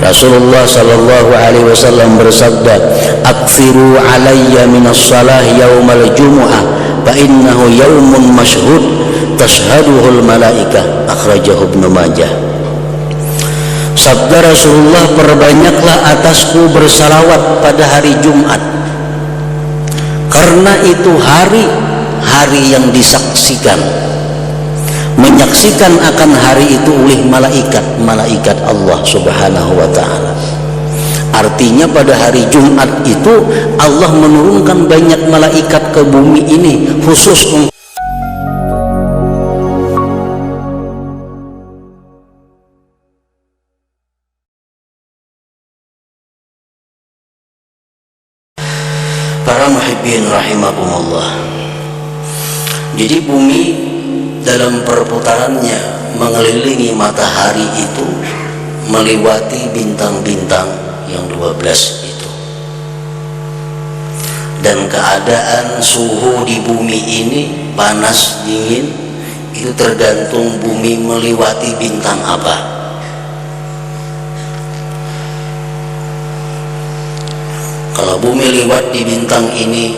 Rasulullah sallallahu alaihi wasallam bersabda, "Aktsiru alayya minas shalah yaumal jumu'ah fa innahu yaumun mashhud tashhaduhul malaikah." Akhrajahu Ibnu Majah. Sabda Rasulullah, "Perbanyaklah atasku bersalawat pada hari Jumat, karena itu hari yang disaksikan, menyaksikan akan hari itu oleh malaikat Allah Subhanahu wa ta'ala." Artinya pada hari Jumat itu Allah menurunkan banyak malaikat ke bumi ini khusus untuk para muhibbin rahimakumullah. Jadi bumi dalam perputarannya mengelilingi matahari itu melewati bintang-bintang yang 12 itu. Dan keadaan suhu di bumi ini panas dingin itu tergantung bumi melewati bintang apa. Kalau bumi lewat di bintang ini,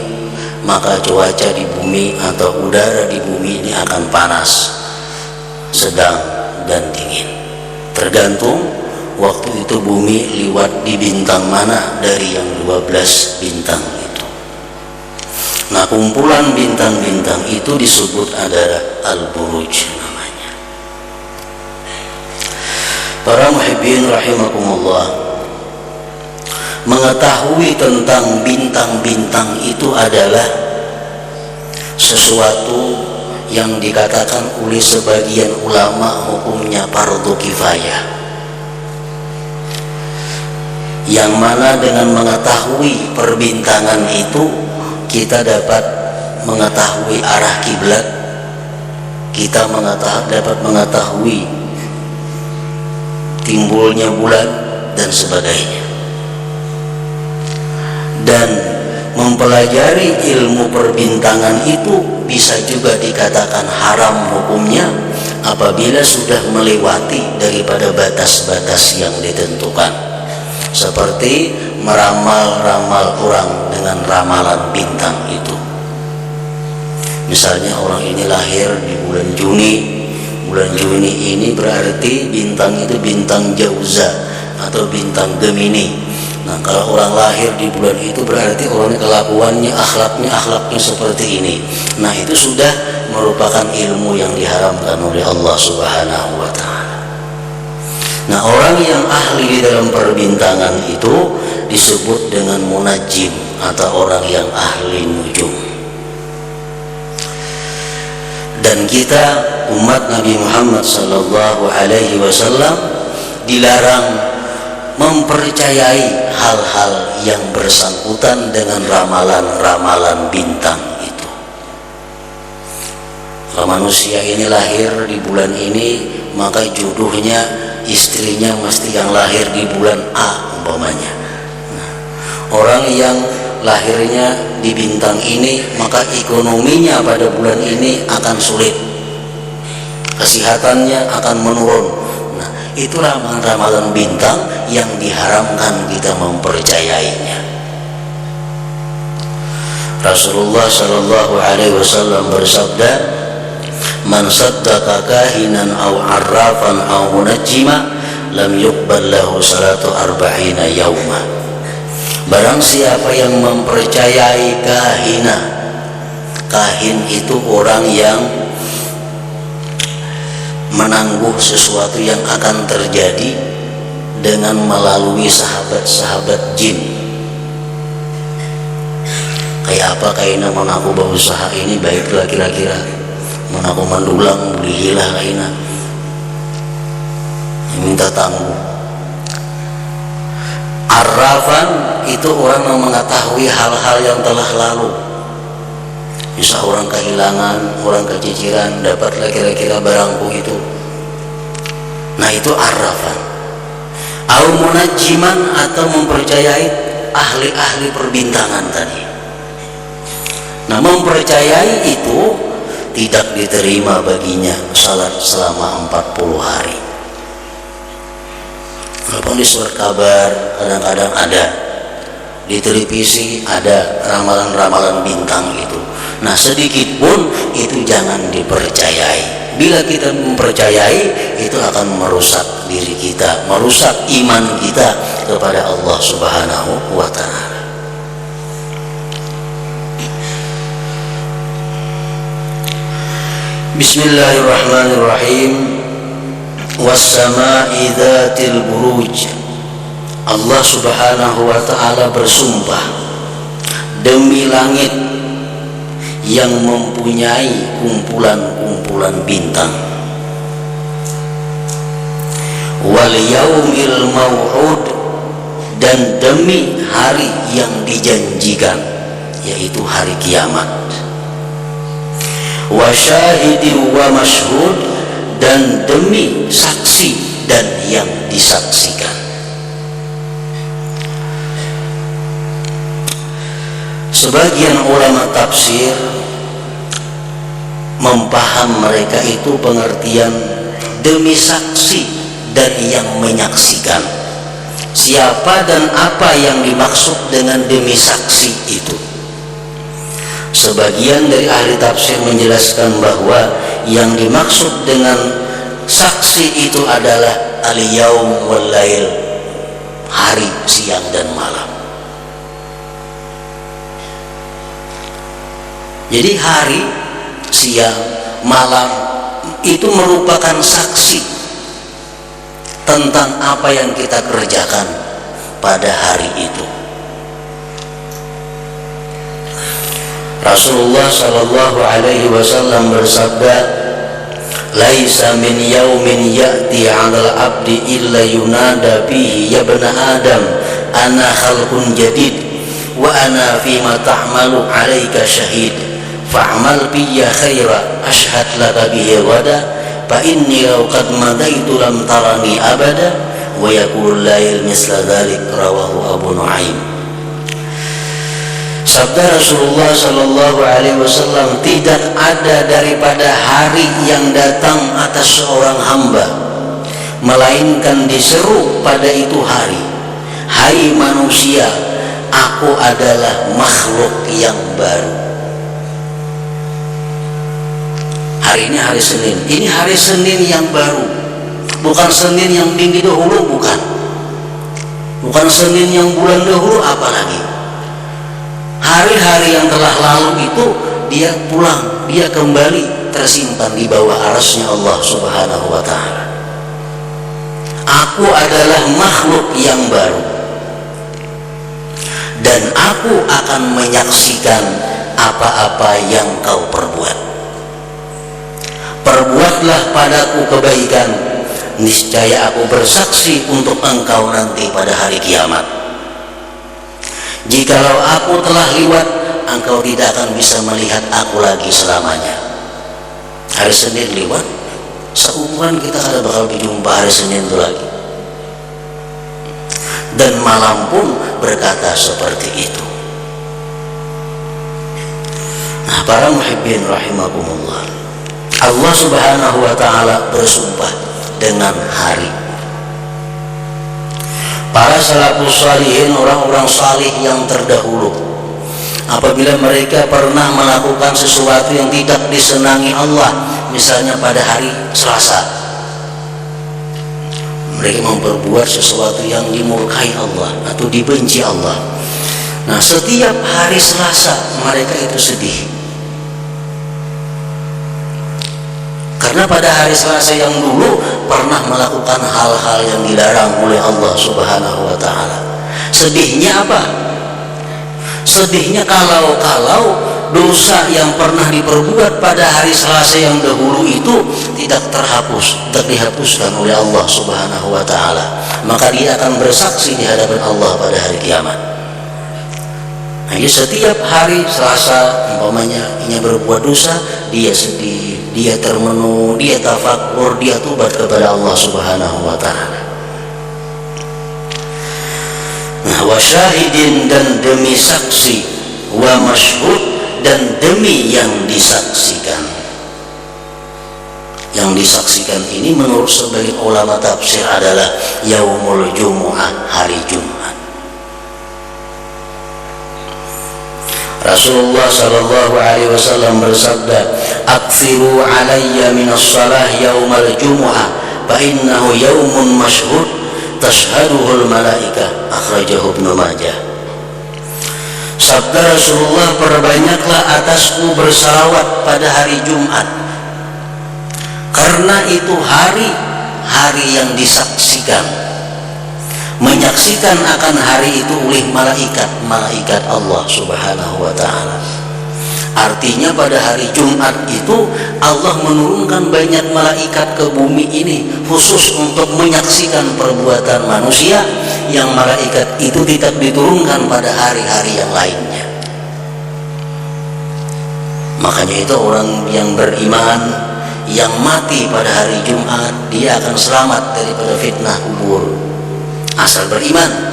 maka cuaca di bumi atau udara di bumi ini akan panas, sedang, dan dingin. Tergantung waktu itu bumi lewat di bintang mana dari yang 12 bintang itu. Nah, kumpulan bintang-bintang itu disebut adalah al-buruj namanya. Para muhibbin rahimakumullah, mengetahui tentang bintang-bintang itu adalah sesuatu yang dikatakan oleh sebagian ulama hukumnya fardu kifayah, yang mana dengan mengetahui perbintangan itu kita dapat mengetahui arah kiblat, kita dapat mengetahui timbulnya bulan dan sebagainya. Dan mempelajari ilmu perbintangan itu bisa juga dikatakan haram hukumnya apabila sudah melewati daripada batas-batas yang ditentukan, seperti meramal-ramal orang dengan ramalan bintang itu. Misalnya orang ini lahir di bulan Juni ini berarti bintang itu bintang Jauza atau bintang Gemini. Nah, kalau orang lahir di bulan itu berarti orangnya kelakuannya, akhlaknya seperti ini. Nah, itu sudah merupakan ilmu yang diharamkan oleh Allah Subhanahu wa ta'ala. Nah, orang yang ahli di dalam perbintangan itu disebut dengan munajjim atau orang yang ahli nujum. Dan kita umat Nabi Muhammad sallallahu alaihi wasallam dilarang mempercayai hal-hal yang bersangkutan dengan ramalan-ramalan bintang itu. Kalau manusia ini lahir di bulan ini, maka jodohnya istrinya mesti yang lahir di bulan A umpamanya. Nah, orang yang lahirnya di bintang ini, maka ekonominya pada bulan ini akan sulit, kesehatannya akan menurun. Itu ramalan-ramalan bintang yang diharamkan kita mempercayainya. Rasulullah sallallahu alaihi wasallam bersabda, "Man saddaqa kahinan aw arrafan aw munajjima lam yuqbal lahu salatu arba'ina yauma." Barang siapa yang mempercayai kahin itu orang yang menangguh sesuatu yang akan terjadi dengan melalui sahabat-sahabat jin. Kayak apa kaina menaku berusaha ini baiklah kira-kira, menaku mendulang belihilah kaina, minta tangguh. Arrafan itu orang yang mengetahui hal-hal yang telah lalu. Bisa orang kehilangan, orang keciciran, dapatlah kira-kira barangku itu. Nah, itu arrafan. Au munajjiman atau mempercayai ahli-ahli perbintangan tadi. Nah, mempercayai itu tidak diterima baginya salat selama 40 hari. Walaupun di surat kabar kadang-kadang ada, di televisi ada ramalan-ramalan bintang itu. Nah, sedikit pun itu jangan dipercayai. Bila kita mempercayai, itu akan merusak diri kita, merusak iman kita kepada Allah Subhanahu wa ta'ala. Bismillahirrahmanirrahim. Was-sama'i dzatil buruj. Allah Subhanahu wa ta'ala bersumpah demi langit yang mempunyai kumpulan-kumpulan bintang, wal yaumil mau'ud, dan demi hari yang dijanjikan, yaitu hari kiamat, wa syahidin wa masyhud, dan demi saksi dan yang disaksikan. Sebagian ulama tafsir mempaham mereka itu pengertian demi saksi dan yang menyaksikan. Siapa dan apa yang dimaksud dengan demi saksi itu? Sebagian dari ahli tafsir menjelaskan bahwa yang dimaksud dengan saksi itu adalah al-yaum wal lail, hari, siang dan malam. Jadi hari, siang, malam itu merupakan saksi tentang apa yang kita kerjakan pada hari itu. Rasulullah sallallahu alaihi wasallam bersabda, "Laisa min yaumin ya'ti 'alal 'abdi illa yunada bihi ya bani Adam, ana khalqun jadid wa ana fima ta'malu 'alaika syahid. Fa'amal biyya khaira ashhad laka bihi wada fa inni law qad madaitu lam tarani abada wa yaqul lail misla dzalik." Rawahu Abu Nuaim. Sabda Rasulullah sallallahu alaihi wasallam, tidak ada daripada hari yang datang atas seorang hamba melainkan diseru pada itu hari, "Hai manusia, aku adalah makhluk yang baru." Hari ini hari Senin, ini hari Senin yang baru, bukan Senin yang minggu dahulu, bukan Senin yang bulan dahulu, apalagi hari-hari yang telah lalu itu dia pulang, dia kembali tersimpan di bawah arasnya Allah Subhanahu wa ta'ala. Aku adalah makhluk yang baru dan aku akan menyaksikan apa-apa yang kau perbuat. Perbuatlah padaku kebaikan, niscaya aku bersaksi untuk engkau nanti pada hari kiamat. Jikalau aku telah liwat, engkau tidak akan bisa melihat aku lagi selamanya. Hari Senin liwat, seumuran kita kada bakal berjumpa hari Senin itu lagi. Dan malam pun berkata seperti itu. Nah, para muhibbin rahimakumullah, Allah Subhanahu wa ta'ala bersumpah dengan hari. Para salafus salihin, orang-orang salih yang terdahulu, apabila mereka pernah melakukan sesuatu yang tidak disenangi Allah, misalnya pada hari Selasa, mereka memperbuat sesuatu yang dimurkai Allah atau dibenci Allah. Nah, setiap hari Selasa mereka itu sedih, karena pada hari Selasa yang dulu pernah melakukan hal-hal yang dilarang oleh Allah Subhanahu wa ta'ala. Sedihnya apa? Sedihnya kalau dosa yang pernah diperbuat pada hari Selasa yang dahulu itu tidak dihapuskan oleh Allah Subhanahu wa ta'ala, maka dia akan bersaksi di hadapan Allah pada hari kiamat. Nah, setiap hari Selasa umpamanya ia berbuat dosa, dia sedih, dia termenung, dia tafakur, dia tobat kepada Allah Subhanahu wa ta'ala. Nah, wa syahidin, dan demi saksi, wa masyhud, dan demi yang disaksikan. Yang disaksikan ini menurut sebagian ulama tafsir adalah yaumul jumu'ah, hari Jumat. Rasulullah sallallahu alaihi wasallam bersabda, "Aktsiru alayya minas shalah yaumal jumu'ah, fa innahu yaumun mashhud tashhaduhul malaikah." Akhrajahu Ibnu Majah. Sabda Rasulullah, "Perbanyaklah atasku bersalawat pada hari Jumat, karena itu hari yang disaksikan, menyaksikan akan hari itu oleh malaikat Allah Subhanahu wa ta'ala." Artinya pada hari Jumat itu Allah menurunkan banyak malaikat ke bumi ini khusus untuk menyaksikan perbuatan manusia, yang malaikat itu tidak diturunkan pada hari-hari yang lainnya. Makanya itu orang yang beriman yang mati pada hari Jumat, dia akan selamat daripada fitnah kubur, asal beriman.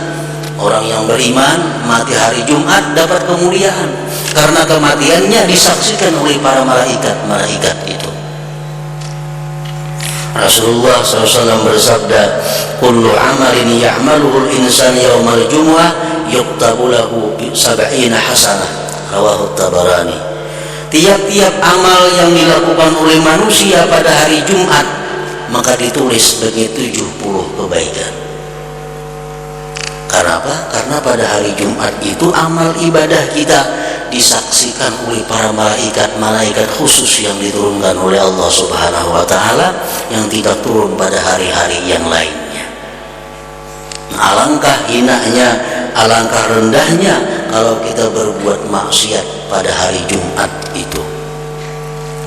Orang yang beriman mati hari Jumat dapat kemuliaan, karena kematiannya disaksikan oleh para malaikat itu. Rasulullah SAW bersabda, "Kullu amalin ya'maluhul insan yaumal jumu'ah yuktabu lahu 70 hasanah." Rawahu Tabarani. Tiap-tiap amal yang dilakukan oleh manusia pada hari Jumat maka ditulis sebagai 70 kebaikan. Karena apa? Karena pada hari Jumat itu amal ibadah kita disaksikan oleh para malaikat khusus yang diturunkan oleh Allah Subhanahu wa ta'ala, yang tidak turun pada hari-hari yang lainnya. Alangkah hinanya, alangkah rendahnya kalau kita berbuat maksiat pada hari Jumat itu.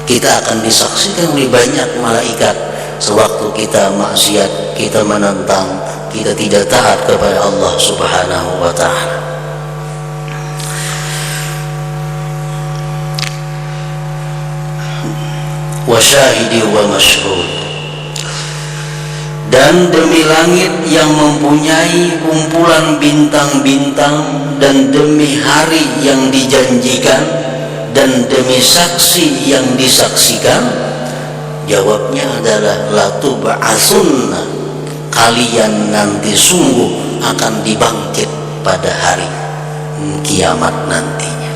Kita akan disaksikan oleh banyak malaikat sewaktu kita maksiat, kita menentang, kita tidak taat kepada Allah Subhanahu wa ta'ala. Wa syahidi wa masyhud. Dan demi langit yang mempunyai kumpulan bintang-bintang, dan demi hari yang dijanjikan, dan demi saksi yang disaksikan, jawabnya adalah la tub'atsunna, kalian nanti sungguh akan dibangkit pada hari kiamat nantinya.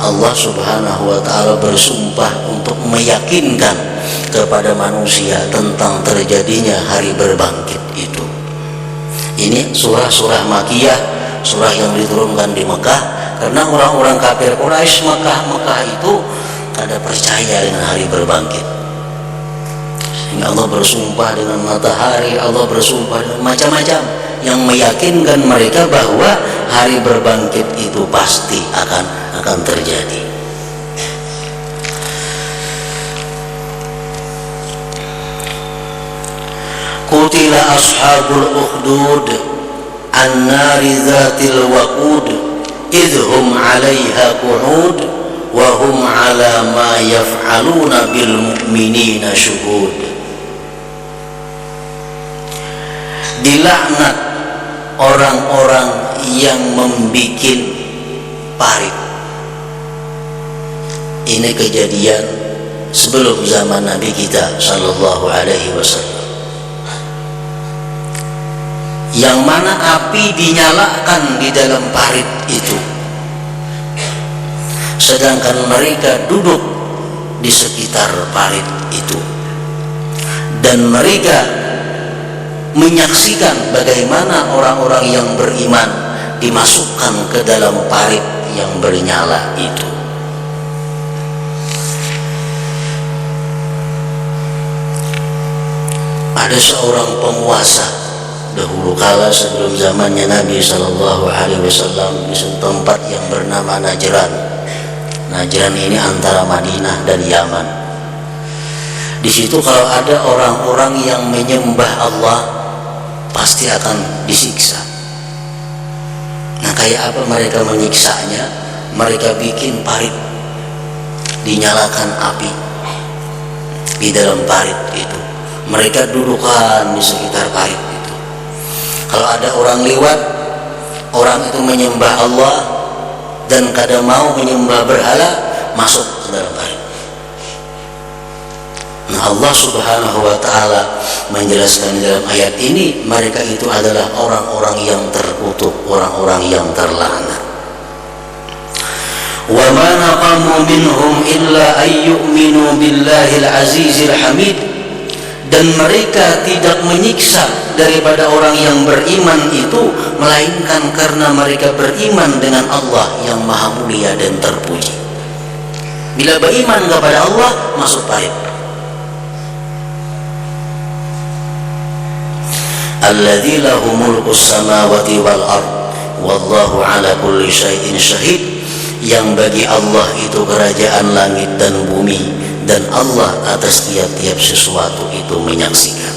Allah Subhanahu wa ta'ala bersumpah untuk meyakinkan kepada manusia tentang terjadinya hari berbangkit itu. Ini surah-surah Makkiyah, surah yang diturunkan di Mekah, karena orang-orang kafir Quraisy Mekah itu kada percaya dengan hari berbangkit. Sehingga Allah bersumpah dengan matahari, Allah bersumpah dengan macam-macam yang meyakinkan mereka bahwa hari berbangkit itu pasti akan terjadi. Qutila ashabul ukhdud an-nari dzatil waqud idhum 'alaiha qu'ud wa hum 'ala ma yaf'aluna bil mu'minina syuhud. Dilaknat orang-orang yang membikin parit. Ini kejadian sebelum zaman Nabi kita sallallahu alaihi wasallam, yang mana api dinyalakan di dalam parit itu, sedangkan mereka duduk di sekitar parit itu, dan mereka menyaksikan bagaimana orang-orang yang beriman dimasukkan ke dalam parit yang bernyala itu. Ada seorang penguasa dahulu kala sebelum zamannya Nabi Sallallahu Alaihi Wasallam di tempat yang bernama Najran. Najran ini antara Madinah dan Yaman. Di situ kalau ada orang-orang yang menyembah Allah pasti akan disiksa. Nah, kayak apa mereka menyiksanya? Mereka bikin parit, dinyalakan api di dalam parit itu. Mereka dudukkan di sekitar parit itu. Kalau ada orang lewat, orang itu menyembah Allah dan kada mau menyembah berhala, masuk ke dalam parit. Nah, Allah Subhanahu wa taala menjelaskan dalam ayat ini, mereka itu adalah orang-orang yang terkutuk, orang-orang yang terlaknat. Wa ma naqamu minhum illa ay yu'minu billahil azizil hamid. Dan mereka tidak menyiksa daripada orang yang beriman itu melainkan karena mereka beriman dengan Allah yang maha mulia dan terpuji. Bila beriman kepada Allah, masuk parit. Alladzi lahu mulkus samawati wal ard wallahu ala kulli syai'in syahid. Yang bagi Allah itu kerajaan langit dan bumi, dan Allah atas tiap-tiap sesuatu itu menyaksikan.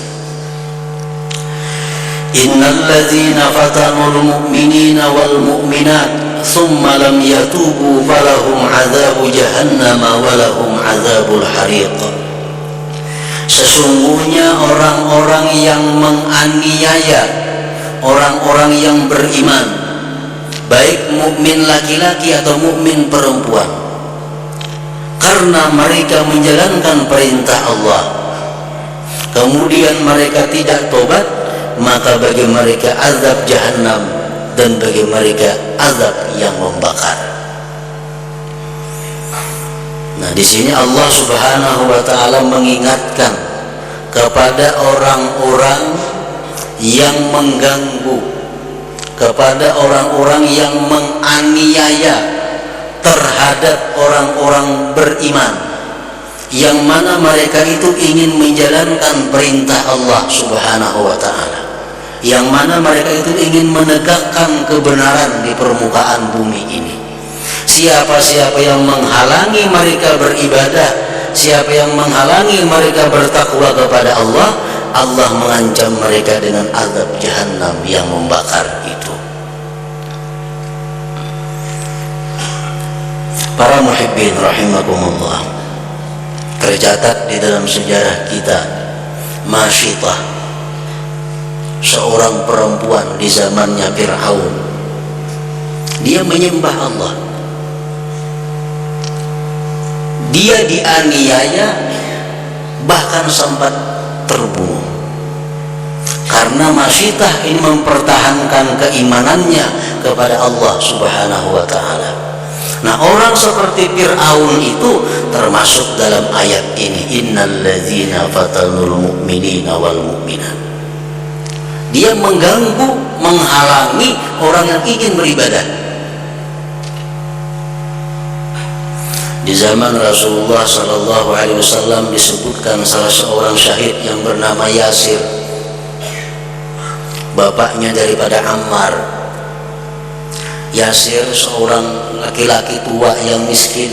Innal ladzina fatanul mu'minina wal mu'minat thumma lam yatubu falahum adzabu jahannam wa lahum adzabul hariq. Sesungguhnya orang-orang yang menganiaya orang-orang yang beriman, baik mukmin laki-laki atau mukmin perempuan, karena mereka menjalankan perintah Allah kemudian mereka tidak tobat, maka bagi mereka azab jahannam dan bagi mereka azab yang membakar. Nah, di sini Allah Subhanahu wa taala mengingatkan kepada orang-orang yang mengganggu, kepada orang-orang yang menganiaya terhadap orang-orang beriman, yang mana mereka itu ingin menjalankan perintah Allah Subhanahu wa taala, yang mana mereka itu ingin menegakkan kebenaran di permukaan bumi ini. Siapa-siapa yang menghalangi mereka beribadah, siapa yang menghalangi mereka bertakwa kepada Allah, Allah mengancam mereka dengan azab jahannam yang membakar itu. Para muhibbin rahimakumullah, tercatat di dalam sejarah kita Masyitah, seorang perempuan di zamannya Fir'aun. Dia menyembah Allah, dia dianiaya, bahkan sempat terbunuh karena Masyitah ini mempertahankan keimanannya kepada Allah Subhanahu wa taala. Nah, orang seperti Fir'aun itu termasuk dalam ayat ini, innal ladzina fatanul mu'minina wal mu'minat. Dia mengganggu, menghalangi orang yang ingin beribadah. Di zaman Rasulullah sallallahu alaihi wasallam disebutkan salah seorang syahid yang bernama Yasir, bapaknya daripada Ammar. Yasir seorang laki-laki tua yang miskin.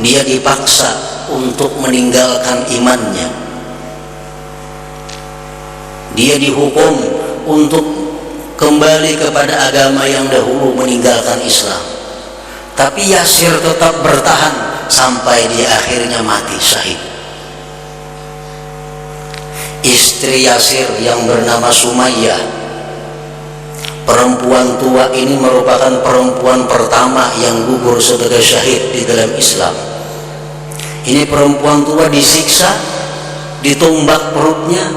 Dia dipaksa untuk meninggalkan imannya. Dia dihukum untuk kembali kepada agama yang dahulu, meninggalkan Islam. Tapi Yasir tetap bertahan sampai dia akhirnya mati syahid. Istri Yasir yang bernama Sumayyah, perempuan tua ini merupakan perempuan pertama yang gugur sebagai syahid di dalam Islam. Ini perempuan tua disiksa, ditumbak perutnya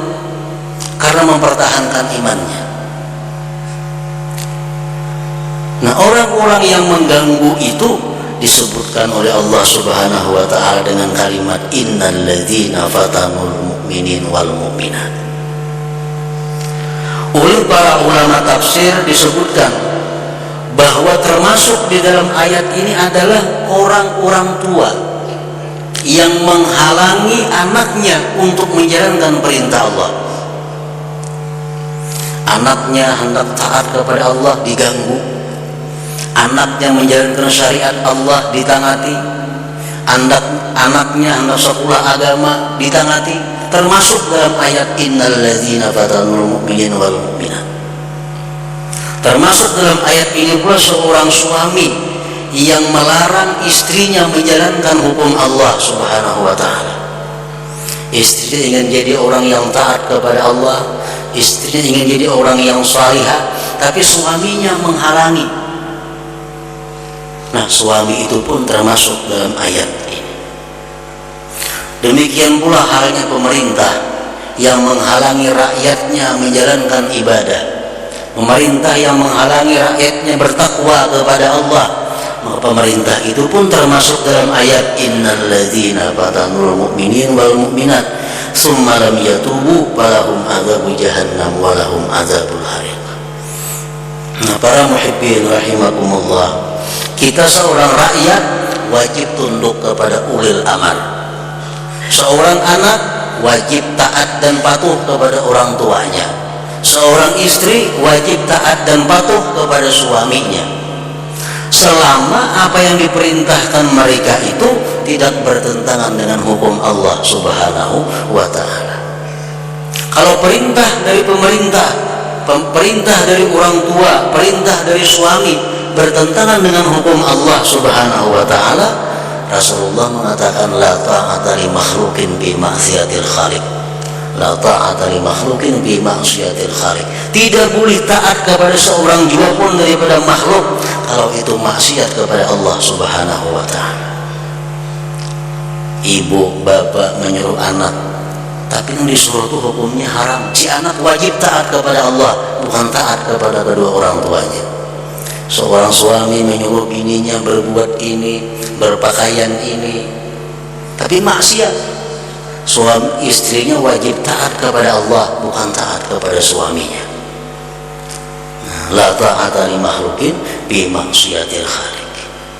karena mempertahankan imannya. Nah, orang-orang yang mengganggu itu disebutkan oleh Allah Subhanahu wa taala dengan kalimat innal ladzina fatanul mu'minin wal mu'minat. Oleh para ulama tafsir disebutkan bahwa termasuk di dalam ayat ini adalah orang-orang tua yang menghalangi anaknya untuk menjalankan perintah Allah. Anaknya hendak taat kepada Allah diganggu, anaknya menjalankan syariat Allah ditangati, anaknya hendak sekolah agama ditangati, termasuk dalam ayat innal ladzina fatanul mu'minina wal mu'minat. Termasuk dalam ayat ini pula seorang suami yang melarang istrinya menjalankan hukum Allah Subhanahu wa taala. Istrinya ingin jadi orang yang taat kepada Allah, istrinya ingin jadi orang yang salihah, tapi suaminya menghalangi. Nah, suami itu pun termasuk dalam ayat ini. Demikian pula halnya pemerintah yang menghalangi rakyatnya menjalankan ibadah, pemerintah yang menghalangi rakyatnya bertakwa kepada Allah, maka pemerintah itu pun termasuk dalam ayat innal ladzina fatanul mu'minin wal mu'minat tsumma lam yatubu falahum adzabu jahannam wa lahum adzabul hariq. Nah, para muhibbin rahimakumullah, kita seorang rakyat wajib tunduk kepada ulil amar. Seorang anak wajib taat dan patuh kepada orang tuanya. Seorang istri wajib taat dan patuh kepada suaminya, selama apa yang diperintahkan mereka itu tidak bertentangan dengan hukum Allah Subhanahu wa ta'ala. Kalau perintah dari pemerintah, perintah dari orang tua, perintah dari suami bertentangan dengan hukum Allah Subhanahu wa ta'ala, Rasulullah mengatakan la ta'ata li makhluqin bi ma'siyatil khaliq. La ta'ata li makhluqin bi ma'siyatil khaliq. Tidak boleh taat kepada seorang jua pun daripada makhluk kalau itu maksiat kepada Allah Subhanahu wa ta'ala. Ibu bapak menyuruh anak, tapi yang disuruh itu hukumnya haram. Si anak wajib taat kepada Allah, bukan taat kepada kedua orang tuanya. Seorang suami menyuruh bininya berbuat ini, berpakaian ini, tapi maksiat. Suami istrinya wajib taat kepada Allah, bukan taat kepada suaminya. La ta'ata li makhluqin bi maksiatil khaliq.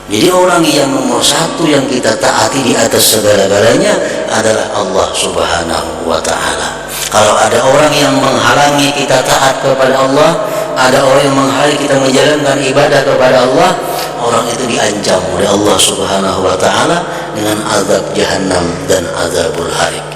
Jadi orang yang nomor satu yang kita taati di atas segala-galanya adalah Allah Subhanahu wa ta'ala. Kalau ada orang yang menghalangi kita taat kepada Allah, ada orang yang menghalangi kita menjalankan ibadah kepada Allah, orang itu diancam oleh Allah Subhanahu wa ta'ala dengan azab jahannam dan azabul hariq.